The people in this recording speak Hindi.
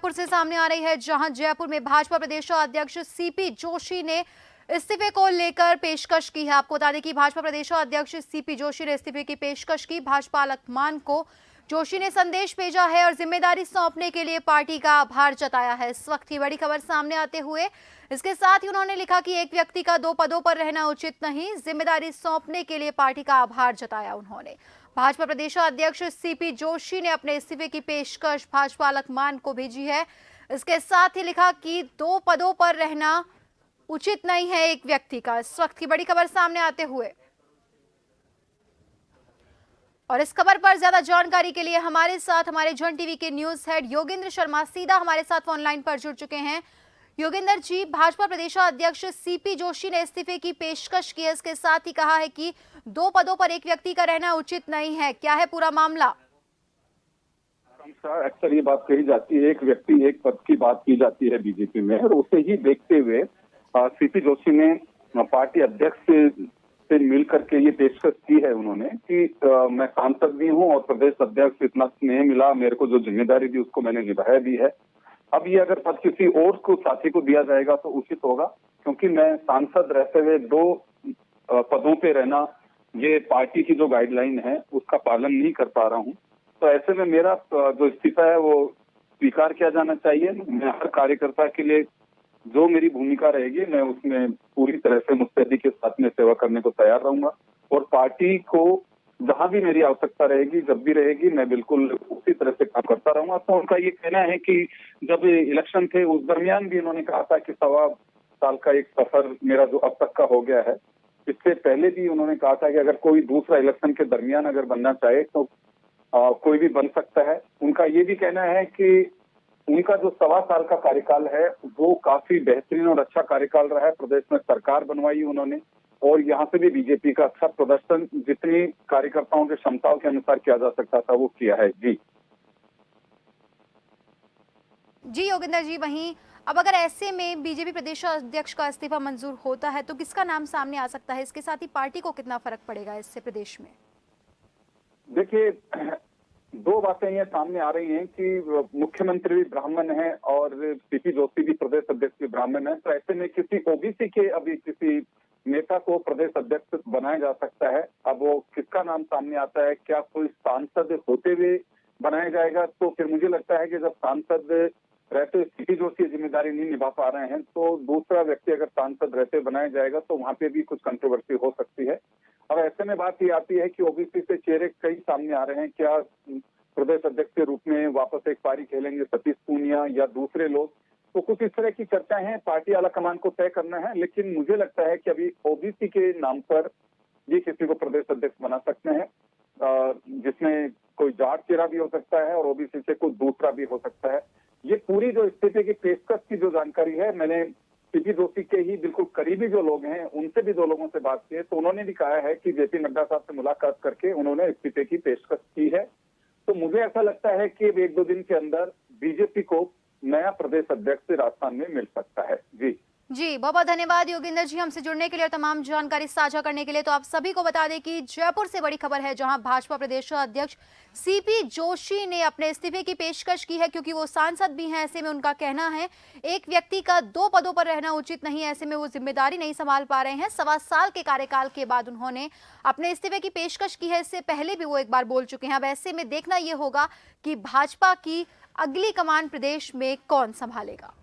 जयपुर से सामने आ रही है, जहां जयपुर में भाजपा प्रदेशाध्यक्ष सीपी जोशी ने इस्तीफे को लेकर पेशकश की है। आपको बता दें कि भाजपा प्रदेशाध्यक्ष सीपी जोशी ने इस्तीफे की पेशकश की। भाजपा आलाकमान को जोशी ने संदेश भेजा है और जिम्मेदारी सौंपने के लिए पार्टी का आभार जताया है। इस वक्त की बड़ी खबर सामने आते हुए इसके साथ ही उन्होंने लिखा कि एक व्यक्ति का दो पदों पर रहना उचित नहीं, जिम्मेदारी सौंपने के लिए पार्टी का आभार जताया उन्होंने। भाजपा प्रदेशाध्यक्ष सीपी जोशी ने अपने इस्तीफे की पेशकश भाजपा आलाकमान को भेजी है। इसके साथ ही लिखा कि दो पदों पर रहना उचित नहीं है एक व्यक्ति का। इस वक्त की बड़ी खबर सामने आते हुए और इस खबर पर ज्यादा जानकारी के लिए हमारे साथ हमारे जन टीवी के न्यूज हेड योगेंद्र शर्मा सीधा हमारे साथ ऑनलाइन पर जुड़ चुके हैं। योगेंद्र जी, भाजपा प्रदेशाध्यक्ष सीपी जोशी ने इस्तीफे की पेशकश की है, इसके साथ ही कहा है कि दो पदों पर एक व्यक्ति का रहना उचित नहीं है। क्या है पूरा मामला? अक्सर ये बात कही जाती है, एक व्यक्ति एक पद की बात की जाती है बीजेपी में, और उसे ही देखते हुए सीपी जोशी ने पार्टी अध्यक्ष से मिल करके ये पेशकश की है उन्होंने कि मैं सांसद भी हूं और प्रदेश अध्यक्ष इतना स्नेह मिला, मेरे को जो जिम्मेदारी दी उसको मैंने निभाया भी है। अब ये अगर पद किसी और को साथी को दिया जाएगा तो उचित होगा, क्योंकि मैं सांसद रहते हुए दो पदों पे रहना, ये पार्टी की जो गाइडलाइन है उसका पालन नहीं कर पा रहा हूँ। तो ऐसे में मेरा जो इस्तीफा है वो स्वीकार किया जाना चाहिए। मैं हर कार्यकर्ता के लिए जो मेरी भूमिका रहेगी मैं उसमें पूरी तरह से मुस्तैदी के साथ में सेवा करने को तैयार रहूंगा, और पार्टी को जहां भी मेरी आवश्यकता रहेगी, जब भी रहेगी, मैं बिल्कुल उसी तरह से काम करता रहूंगा। तो उनका ये कहना है कि जब इलेक्शन थे उस दरमियान भी उन्होंने कहा था कि 1.25 साल का एक सफर मेरा जो अब तक का हो गया है, इससे पहले भी उन्होंने कहा था कि अगर कोई दूसरा इलेक्शन के दरमियान अगर बनना चाहे तो कोई भी बन सकता है। उनका ये भी कहना है कि उनका जो 1.25 साल का कार्यकाल है वो काफी बेहतरीन और अच्छा कार्यकाल रहा है। प्रदेश में सरकार बनवाई उन्होंने, और यहाँ से भी बीजेपी का अच्छा प्रदर्शन जितनी कार्यकर्ताओं की क्षमताओं के अनुसार किया जा सकता था वो किया है। जी योगेंद्र जी, वहीं अब अगर ऐसे में बीजेपी प्रदेश अध्यक्ष का इस्तीफा मंजूर होता है तो किसका नाम सामने आ सकता है? इसके साथ ही पार्टी को कितना फर्क पड़ेगा इससे प्रदेश में? देखिए, दो बातें ये सामने आ रही हैं कि मुख्यमंत्री भी ब्राह्मण है और सीपी जोशी भी प्रदेश अध्यक्ष भी ब्राह्मण है। तो ऐसे में किसी ओबीसी के अभी किसी नेता को प्रदेश अध्यक्ष बनाया जा सकता है। अब वो किसका नाम सामने आता है, क्या कोई सांसद होते हुए बनाया जाएगा? तो फिर मुझे लगता है कि जब सांसद रहते सीपी जोशी जिम्मेदारी नहीं निभा पा रहे हैं तो दूसरा व्यक्ति अगर सांसद रहते बनाया जाएगा तो वहां पे भी कुछ कंट्रोवर्सी हो सकती है। और ऐसे में बात ये आती है कि ओबीसी से चेहरे कई सामने आ रहे हैं। क्या प्रदेश अध्यक्ष के रूप में वापस एक पारी खेलेंगे सतीश पूनिया या दूसरे लोग? तो कुछ इस तरह की चर्चाएं हैं, पार्टी आलाकमान को तय करना है। लेकिन मुझे लगता है कि अभी ओबीसी के नाम पर ये किसी को प्रदेश अध्यक्ष बना सकते हैं, जिसमें कोई जाट चेहरा भी हो सकता है और ओबीसी से कोई दूसरा भी हो सकता है। ये पूरी जो इस्तीफे की पेशकश की जो जानकारी है, मैंने सीपी जोशी के ही बिल्कुल करीबी जो लोग हैं उनसे भी 2 लोगों से बात की है, तो उन्होंने भी कहा है कि जेपी नड्डा साहब से मुलाकात करके उन्होंने इस्तीफे की पेशकश की है। तो मुझे ऐसा लगता है कि 1-2 दिन के अंदर बीजेपी को नया प्रदेश अध्यक्ष राजस्थान में मिल सकता है। जी बहुत बहुत धन्यवाद योगेंद्र जी हमसे जुड़ने के लिए और तमाम जानकारी साझा करने के लिए। तो आप सभी को बता दें कि जयपुर से बड़ी खबर है, जहां भाजपा प्रदेश अध्यक्ष सीपी जोशी ने अपने इस्तीफे की पेशकश की है, क्योंकि वो सांसद भी हैं। ऐसे में उनका कहना है एक व्यक्ति का 2 पदों पर रहना उचित नहीं है, ऐसे में वो जिम्मेदारी नहीं संभाल पा रहे हैं। 1.25 साल के कार्यकाल के बाद उन्होंने अपने इस्तीफे की पेशकश की है, इससे पहले भी वो एक बार बोल चुके हैं। अब ऐसे में देखना यह होगा कि भाजपा की अगली कमान प्रदेश में कौन संभालेगा।